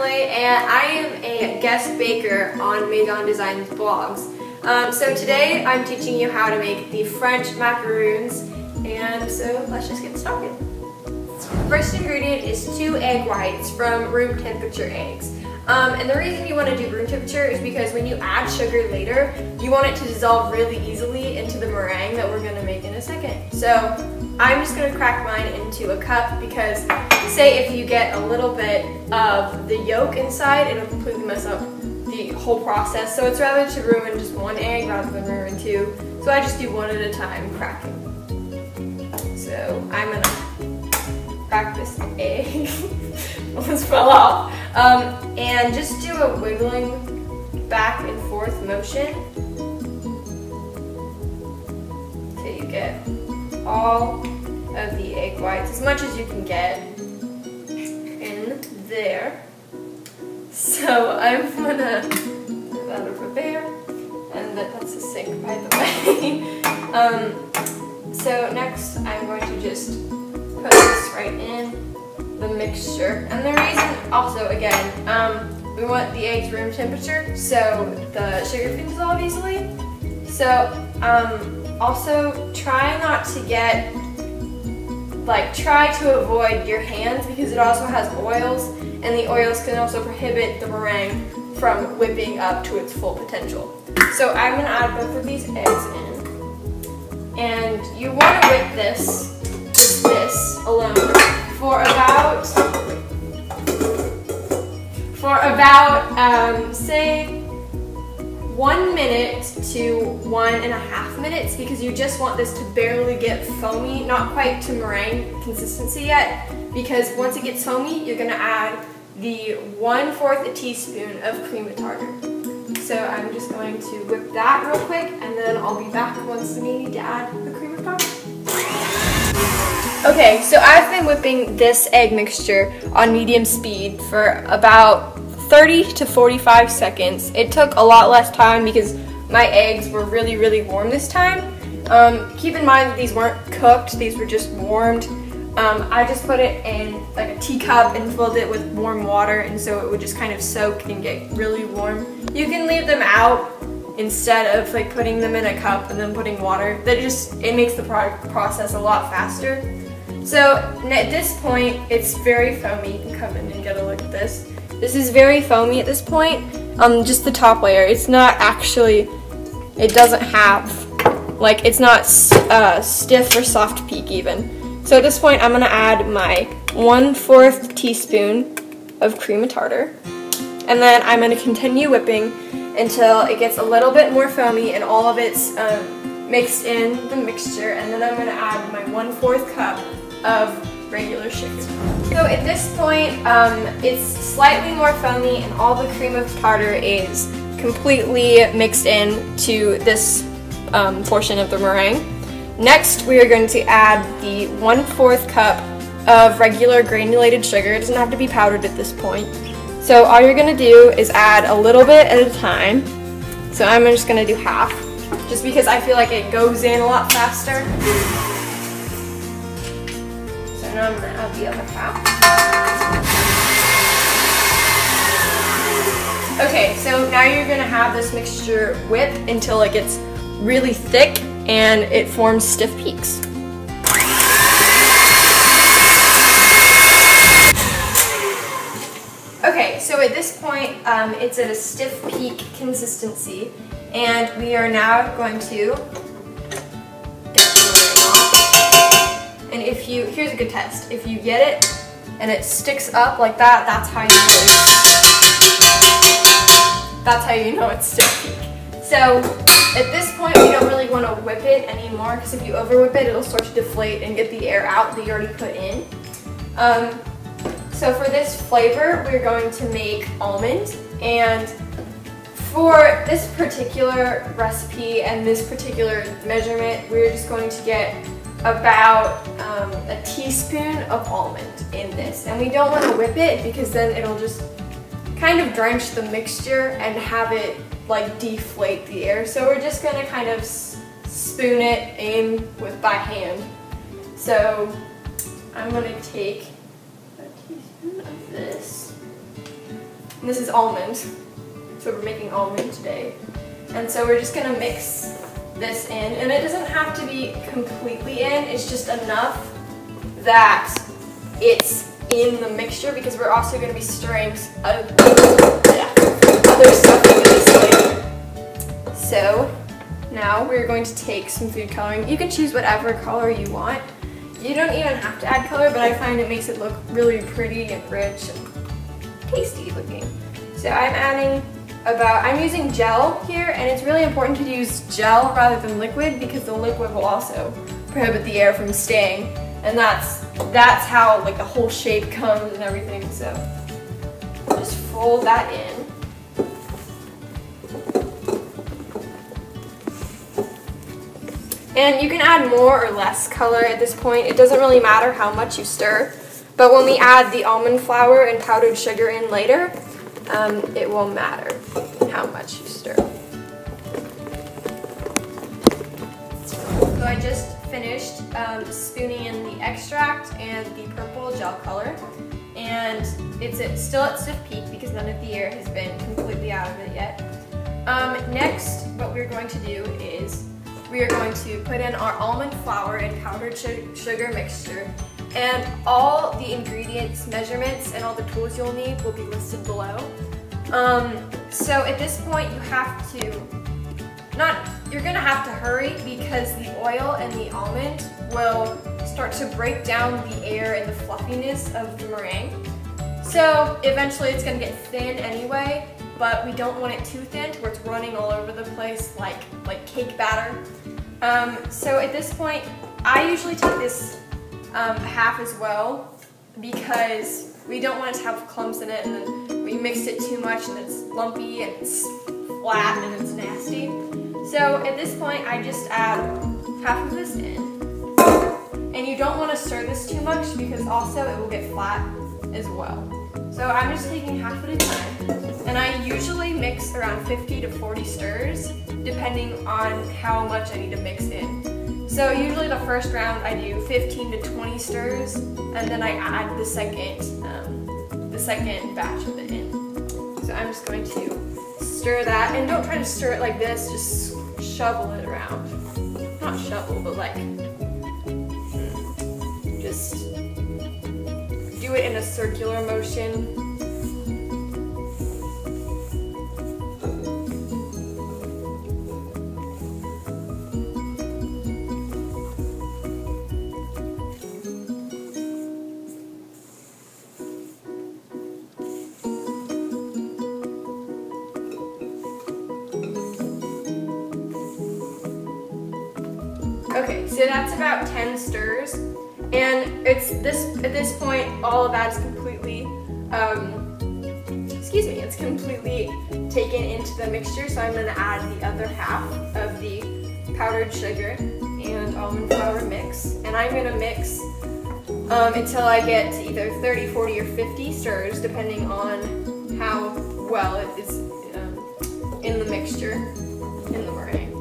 Emily, and I am a guest baker on Maison Design's blogs. So today I'm teaching you how to make the French macaroons, and so let's just get started. First ingredient is 2 egg whites from room temperature eggs. And the reason you want to do room temperature is because when you add sugar later, you want it to dissolve really easily into the meringue that we're going to make in a second. So I'm just going to crack mine into a cup because say if you get a little bit of the yolk inside, it'll completely mess up the whole process. So it's rather to ruin just 1 egg rather than ruin 2. So I just do 1 at a time cracking. So I'm going to crack this egg. Almost fell off. And just do a wiggling back and forth motion till you get all of the egg whites, as much as you can get in there. So I'm gonna put that over there, and that's a sink, by the way. So next I'm going to just put this right in the mixture, and the reason also again we want the eggs room temperature so the sugar can dissolve easily. So also try not to get try to avoid your hands because it also has oils, and the oils can also prohibit the meringue from whipping up to its full potential. So I'm going to add both of these eggs in, and you want to whip this alone for about say 1 minute to 1.5 minutes, because you just want this to barely get foamy, not quite to meringue consistency yet, because once it gets foamy you're going to add the 1/4 teaspoon of cream of tartar. So I'm just going to whip that real quick, and then I'll be back once we need to add the cream of tartar. Okay, so I've been whipping this egg mixture on medium speed for about 30 to 45 seconds. It took a lot less time because my eggs were really warm this time. Keep in mind that these weren't cooked, these were just warmed. I just put it in like a teacup and filled it with warm water, and so it would just kind of soak and get really warm. You can leave them out instead of putting them in a cup and then putting water. It makes the process a lot faster. So at this point, it's very foamy. You can come in and get a look at this. This is very foamy at this point. Just the top layer. It's not actually, it doesn't have, it's not stiff or soft peak even. So at this point, I'm gonna add my 1/4 teaspoon of cream of tartar. And then I'm gonna continue whipping until it gets a little bit more foamy and all of it's mixed in the mixture. And then I'm gonna add my 1/4 cup of regular sugar. So at this point, it's slightly more foamy and all the cream of tartar is completely mixed in to this portion of the meringue. Next, we are going to add the 1/4 cup of regular granulated sugar. It doesn't have to be powdered at this point. So all you're going to do is add a little bit at a time. So I'm just going to do half, just because I feel like it goes in a lot faster. Now I'm going to add the other half. Okay, so now you're going to have this mixture whipped until it gets really thick and it forms stiff peaks. Okay, so at this point it's at a stiff peak consistency, and we are now going to And here's a good test. If you get it and it sticks up like that, that's how you know it's stiff peak. So at this point, we don't really want to whip it anymore, because if you over whip it, it'll start to deflate and get the air out that you already put in. So for this flavor, we're going to make almond, and for this particular recipe and this particular measurement, we're just going to get about a teaspoon of almond in this, and we don't want to whip it because then it'll just kind of drench the mixture and have it deflate the air. So we're just going to kind of spoon it in by hand. So I'm going to take a teaspoon of this And this is almond. So we're making almond today. And so we're just gonna mix this in. And it doesn't have to be completely in, it's just enough that it's in the mixture, because we're also gonna be stirring other stuff into this later. So now we're going to take some food coloring. You can choose whatever color you want. You don't even have to add color, but I find it makes it look really pretty and rich and tasty looking. So I'm using gel here, and it's really important to use gel rather than liquid, because the liquid will also prohibit the air from staying, and that's how like the whole shape comes and everything. So just fold that in. And you can add more or less color at this point. It doesn't really matter how much you stir, but when we add the almond flour and powdered sugar in later, it will matter how much you stir. So I just finished spooning in the extract and the purple gel color, and it's still at stiff peak because none of the air has been completely out of it yet. Next, what we're going to do is we are going to put in our almond flour and powdered sugar mixture, and all the ingredients, measurements, and all the tools you'll need will be listed below. So at this point you're gonna have to hurry, because the oil and the almond will start to break down the air and the fluffiness of the meringue. So eventually it's gonna get thin anyway, but we don't want it too thin to where it's running all over the place like cake batter. So at this point, I usually take this half as well, because we don't want it to have clumps in it, and then we mixed it too much and it's lumpy and it's flat and it's nasty. So at this point, I just add half of this in. And you don't want to stir this too much, because also it will get flat as well. So I'm just taking half at a time. And I usually mix around 50 to 40 stirs, depending on how much I need to mix in. So usually the first round I do 15 to 20 stirs, and then I add the second batch of it in. So I'm just going to stir that, and don't try to stir it like this, just shovel it around. Not shovel, but like, just do it in a circular motion. Okay, so that's about 10 stirs, and at this point, all of that is completely, it's completely taken into the mixture. So I'm going to add the other half of the powdered sugar and almond flour mix, and I'm going to mix until I get to either 30, 40, or 50 stirs, depending on how well it is in the mixture, in the meringue.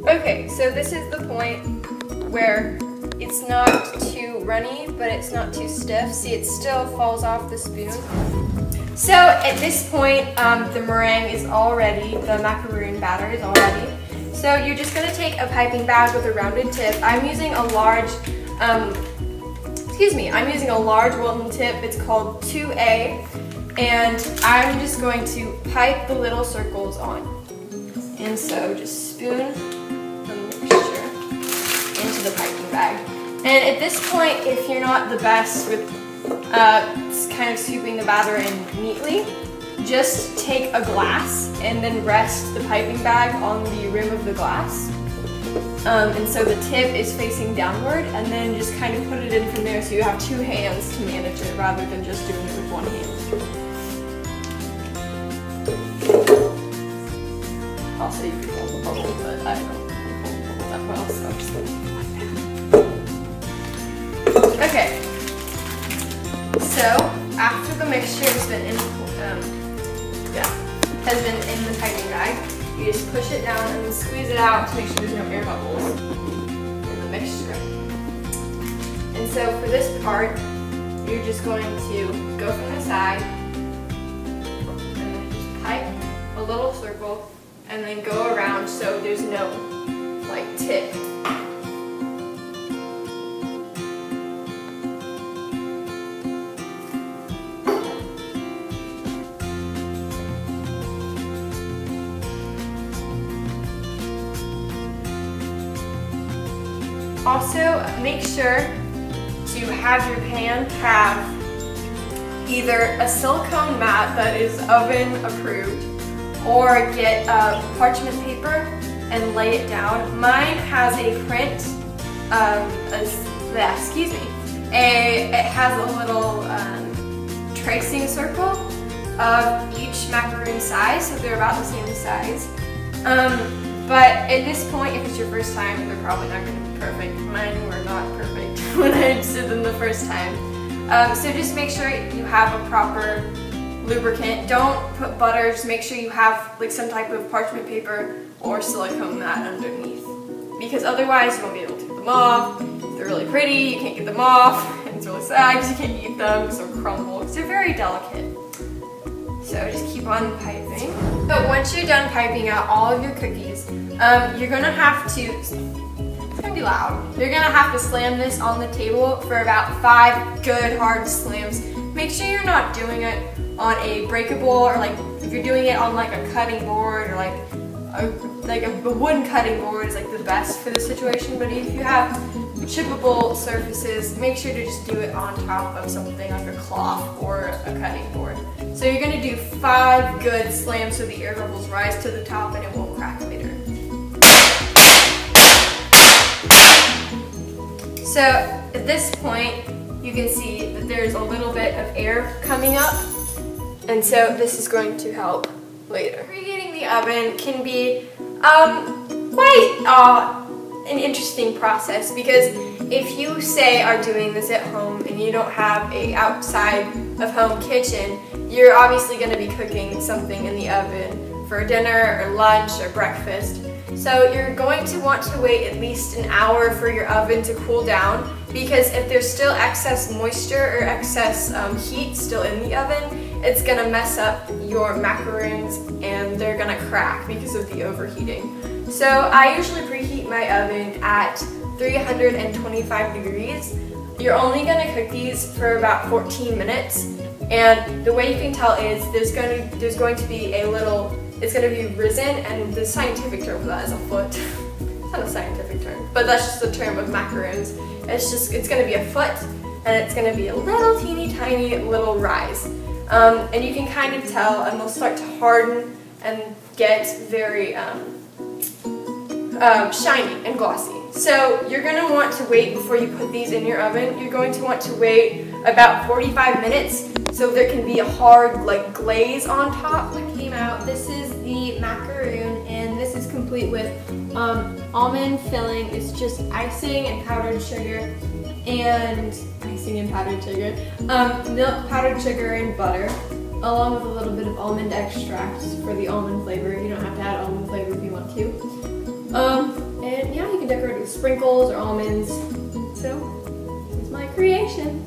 Okay, so this is the point where it's not too runny, but it's not too stiff. See, it still falls off the spoon. So at this point, the meringue is all ready, the macaroon batter is all ready. So you're just gonna take a piping bag with a rounded tip. I'm using a large, Wilton tip. It's called 2A, and I'm just going to pipe the little circles on. And so just spoon the mixture into the piping piping bag. And at this point, if you're not the best with kind of scooping the batter in neatly, just take a glass and then rest the piping bag on the rim of the glass. And so the tip is facing downward, and then just kind of put it in from there so you have two hands to manage it rather than just doing it with one hand. Also, you can hold the bubble, but I don't hold the bubble that well, so I'm just going to do it like that. Okay. So, after the mixture has been in the piping bag, you just push it down and then squeeze it out to make sure there's no air bubbles in the mixture. And so for this part, you're just going to go from the side and then just pipe a little circle and then go around so there's no like tip. Also, make sure to have your pan have either a silicone mat that is oven approved, or get parchment paper and lay it down. Mine has a print, it has a little tracing circle of each macaroon size, so they're about the same size. But at this point, if it's your first time, they're probably not going to be perfect. Mine were not perfect when I did them the first time. So just make sure you have a proper lubricant. Don't put butter, just make sure you have like some type of parchment paper or silicone mat underneath. Because otherwise you won't be able to get them off. They're really pretty, you can't get them off, and it's really sad because you can't eat them because they'll crumble, because they're very delicate. So just keep on piping. So once you're done piping out all of your cookies, you're gonna have to, it's gonna be loud, you're gonna have to slam this on the table for about 5 good hard slams. Make sure you're not doing it on a breakable, or like if you're doing it on like a cutting board, or like a wooden cutting board is like the best for this situation. But if you have chippable surfaces, make sure to just do it on top of something like a cloth or a cutting board. So you're going to do 5 good slams so the air bubbles rise to the top and it won't crack later. So at this point, you can see that there's a little bit of air coming up, and so this is going to help later. Preheating the oven can be quite an interesting process, because if you say are doing this at home and you don't have a outside of home kitchen, you're obviously going to be cooking something in the oven for dinner or lunch or breakfast. So you're going to want to wait at least an hour for your oven to cool down, because if there's still excess moisture or excess heat still in the oven, it's going to mess up your macaroons and they're going to crack because of the overheating. So I usually preheat my oven at 325 degrees. You're only going to cook these for about 14 minutes, and the way you can tell is there's going to be a little, it's going to be risen, and the scientific term for that is a foot. It's not a scientific term, but that's just the term of macaroons. It's going to be a foot, and it's going to be a little teeny tiny little rise. And you can kind of tell, and they'll start to harden and get very shiny and glossy. So you're going to want to wait before you put these in your oven. You're going to want to wait about 45 minutes so there can be a hard like glaze on top that came out. This is the macaroon, and this is complete with almond filling. It's just icing and powdered sugar, milk, powdered sugar, and butter, along with a little bit of almond extract for the almond flavor. You don't have to add almond flavor if you want to. And yeah, you can decorate it with sprinkles or almonds. So, this is my creation.